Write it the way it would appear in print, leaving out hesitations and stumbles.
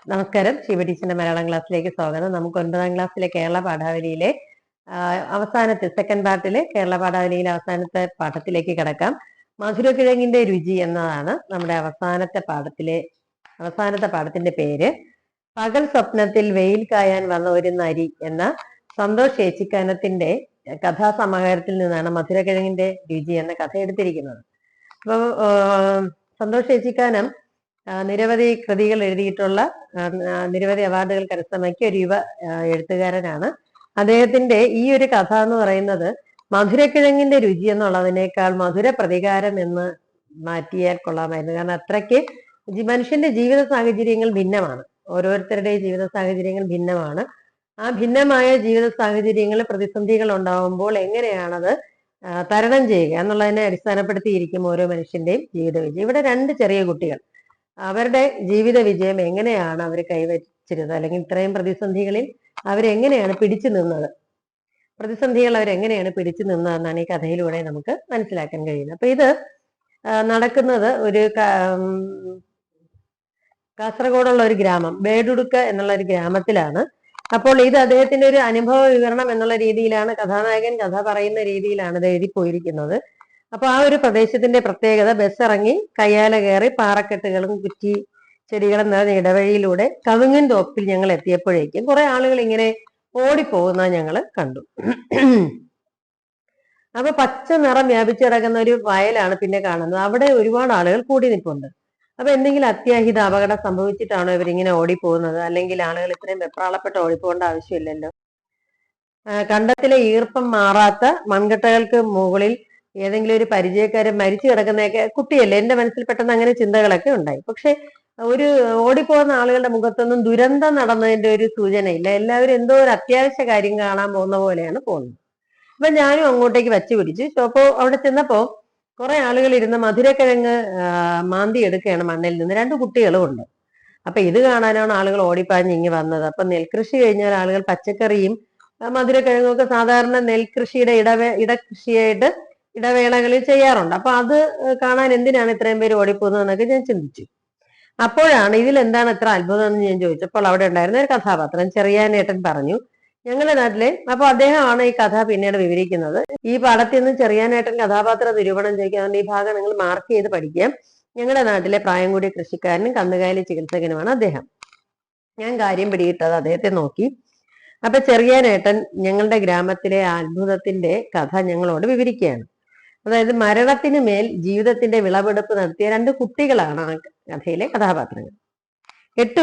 നമസ്കാരം. ശിവ ടീച്ചറിന്റെ മലയാളം ക്ലാസ്സിലേക്ക് സ്വാഗതം. നമുക്ക് 9ാം ക്ലാസ്സിലെ കേരള പാഠാവലിയിലെ അവസാനത്തെ സെക്കൻഡ് പാർട്ടിലെ കേരള പാഠാവലിയിലെ അവസാനത്തെ പാഠത്തിലേക്ക് കിടക്കാം. മധുരക്കിഴങ്ങിന്റെ രുചി എന്നതാണ് നമ്മുടെ അവസാനത്തെ പാഠത്തിന്റെ പേര്. പകൽ സ്വപ്നത്തിൽ വെയിൽ കായാൻ വന്ന ഒരു നരി എന്ന സന്തോഷ് ഏച്ചിക്കാനത്തിന്റെ കഥാസമാഹാരത്തിൽ നിന്നാണ് മധുരക്കിഴങ്ങിന്റെ രുചി എന്ന കഥ എടുത്തിരിക്കുന്നത്. അപ്പോൾ സന്തോഷ് ഏച്ചിക്കാനം നിരവധി കൃതികൾ എഴുതിയിട്ടുള്ള നിരവധി അവാർഡുകൾ കരസ്ഥമാക്കിയ ഒരു യുവ എഴുത്തുകാരനാണ്. അദ്ദേഹത്തിന്റെ ഈ ഒരു കഥ എന്ന് പറയുന്നത് മധുരക്കിഴങ്ങിന്റെ രുചി എന്നുള്ളതിനേക്കാൾ മധുര പ്രതികാരം എന്ന് മാറ്റിയാൽ കൊള്ളാമായിരുന്നു. കാരണം അത്രയ്ക്ക് മനുഷ്യന്റെ ജീവിത സാഹചര്യങ്ങൾ ഭിന്നമാണ്. ഓരോരുത്തരുടെയും ജീവിത സാഹചര്യങ്ങൾ ഭിന്നമാണ്. ആ ഭിന്നമായ ജീവിത സാഹചര്യങ്ങളിൽ പ്രതിസന്ധികൾ ഉണ്ടാവുമ്പോൾ എങ്ങനെയാണത് തരണം ചെയ്യുക എന്നുള്ളതിനെ അടിസ്ഥാനപ്പെടുത്തിയിരിക്കും ഓരോ മനുഷ്യന്റെയും ജീവിത വിജയം. ഇവിടെ രണ്ട് ചെറിയ കുട്ടികൾ, അവരുടെ ജീവിത വിജയം എങ്ങനെയാണ് അവർ കൈവച്ചിരുന്നത്, അല്ലെങ്കിൽ ഇത്രയും പ്രതിസന്ധികളിൽ അവരെങ്ങനെയാണ് പിടിച്ചു നിന്നത്, അവരെങ്ങനെയാണ് പിടിച്ചു നിന്നതെന്നാണ് ഈ കഥയിലൂടെ നമുക്ക് മനസ്സിലാക്കാൻ കഴിയുന്നത്. അപ്പൊ ഇത് നടക്കുന്നത് ഒരു കാസർഗോഡുള്ള ഒരു ഗ്രാമം, ബേഡുടുക്ക എന്നുള്ള ഒരു ഗ്രാമത്തിലാണ്. അപ്പോൾ ഇത് അദ്ദേഹത്തിന്റെ ഒരു അനുഭവ വിവരണം എന്നുള്ള രീതിയിലാണ് കഥാനായകൻ കഥ പറയുന്ന രീതിയിലാണ് ഇത് എഴുതിപ്പോയിരിക്കുന്നത്. അപ്പൊ ആ ഒരു പ്രദേശത്തിന്റെ പ്രത്യേകത, ബസ് ഇറങ്ങി കയ്യാല കയറി പാറക്കെട്ടുകളും കുറ്റി ചെടികളും നിറഞ്ഞ ഇടവഴിയിലൂടെ കവുങ്ങിൻ തോപ്പിൽ ഞങ്ങൾ എത്തിയപ്പോഴേക്കും കുറെ ആളുകൾ ഇങ്ങനെ ഓടിപ്പോകുന്ന ഞങ്ങൾ കണ്ടു. അപ്പൊ പച്ച നിറം വ്യാപിച്ചു കിടക്കുന്ന ഒരു വയലാണ് പിന്നെ കാണുന്നത്. അവിടെ ഒരുപാട് ആളുകൾ കൂടി നിൽപ്പുണ്ട്. അപ്പൊ എന്തെങ്കിലും അത്യാഹിത അപകടം സംഭവിച്ചിട്ടാണോ ഇവരിങ്ങനെ ഓടിപ്പോകുന്നത്, അല്ലെങ്കിൽ ആളുകൾ ഇത്രയും വെപ്രാളപ്പെട്ട് ഓടിപ്പോകേണ്ട ആവശ്യമില്ലല്ലോ. കണ്ടത്തിലെ ഈർപ്പം മാറാത്ത മൺകട്ടകൾക്ക് മുകളിൽ ഏതെങ്കിലും ഒരു പരിചയക്കാരൻ മരിച്ചു കിടക്കുന്നതൊക്കെ, കുട്ടിയല്ലേ, എന്റെ മനസ്സിൽ പെട്ടെന്ന് അങ്ങനെ ചിന്തകളൊക്കെ ഉണ്ടായി. പക്ഷെ ഒരു ഓടിപ്പോകുന്ന ആളുകളുടെ മുഖത്തൊന്നും ദുരന്തം നടന്നതിന്റെ ഒരു സൂചനയില്ല. എല്ലാവരും എന്തോ ഒരു അത്യാവശ്യ കാര്യം കാണാൻ പോകുന്ന പോലെയാണ് പോകുന്നത്. അപ്പൊ ഞാനും അങ്ങോട്ടേക്ക് വച്ചു പിടിച്ചു. അപ്പോ അവിടെ ചെന്നപ്പോ കുറെ ആളുകൾ ഇരുന്ന് മധുരക്കിഴങ്ങ് മാന്തി എടുക്കുകയാണ് മണ്ണിൽ നിന്ന്. രണ്ട് കുട്ടികളും ഉണ്ട്. അപ്പൊ ഇത് കാണാനാണ് ആളുകൾ ഓടിപ്പാഞ്ഞ് ഇങ്ങി വന്നത്. അപ്പൊ നെൽകൃഷി കഴിഞ്ഞാൽ ആളുകൾ പച്ചക്കറിയും മധുരക്കിഴങ്ങും ഒക്കെ സാധാരണ നെൽകൃഷിയുടെ ഇടകൃഷിയായിട്ട് ഇടവേളകളിൽ ചെയ്യാറുണ്ട്. അപ്പൊ അത് കാണാൻ എന്തിനാണ് ഇത്രയും പേര് ഓടിപ്പോകുന്നത് എന്നൊക്കെ ഞാൻ ചിന്തിച്ചു. അപ്പോഴാണ് ഇതിൽ എന്താണ് ഇത്ര അത്ഭുതം എന്ന് ഞാൻ ചോദിച്ചപ്പോൾ അവിടെ ഉണ്ടായിരുന്ന ഒരു കഥാപാത്രം ചെറിയാനേട്ടൻ പറഞ്ഞു, ഞങ്ങളുടെ നാട്ടിലെ, അപ്പൊ അദ്ദേഹമാണ് ഈ കഥ പിന്നീട് വിവരിക്കുന്നത്. ഈ പാഠത്തിൽ നിന്ന് ചെറിയാനേട്ടൻ കഥാപാത്ര നിരൂപണം ചോദിക്കാറുണ്ട്. ഈ ഭാഗം നിങ്ങൾ മാർക്ക് ചെയ്ത് പഠിക്കാം. ഞങ്ങളുടെ നാട്ടിലെ പ്രായം കൂടിയ കൃഷിക്കാരനും കന്നുകാലി ചികിത്സകനുമാണ് അദ്ദേഹം. ഞാൻ കാര്യം പിടിയിട്ടത് അദ്ദേഹത്തെ നോക്കി. അപ്പൊ ചെറിയാനേട്ടൻ ഞങ്ങളുടെ ഗ്രാമത്തിലെ അത്ഭുതത്തിന്റെ കഥ ഞങ്ങളോട് വിവരിക്കുകയാണ്. അതായത് മരണത്തിന് മേൽ ജീവിതത്തിന്റെ വിളവെടുപ്പ് നടത്തിയ രണ്ട് കുട്ടികളാണ് ആ കഥയിലെ കഥാപാത്രങ്ങൾ. 8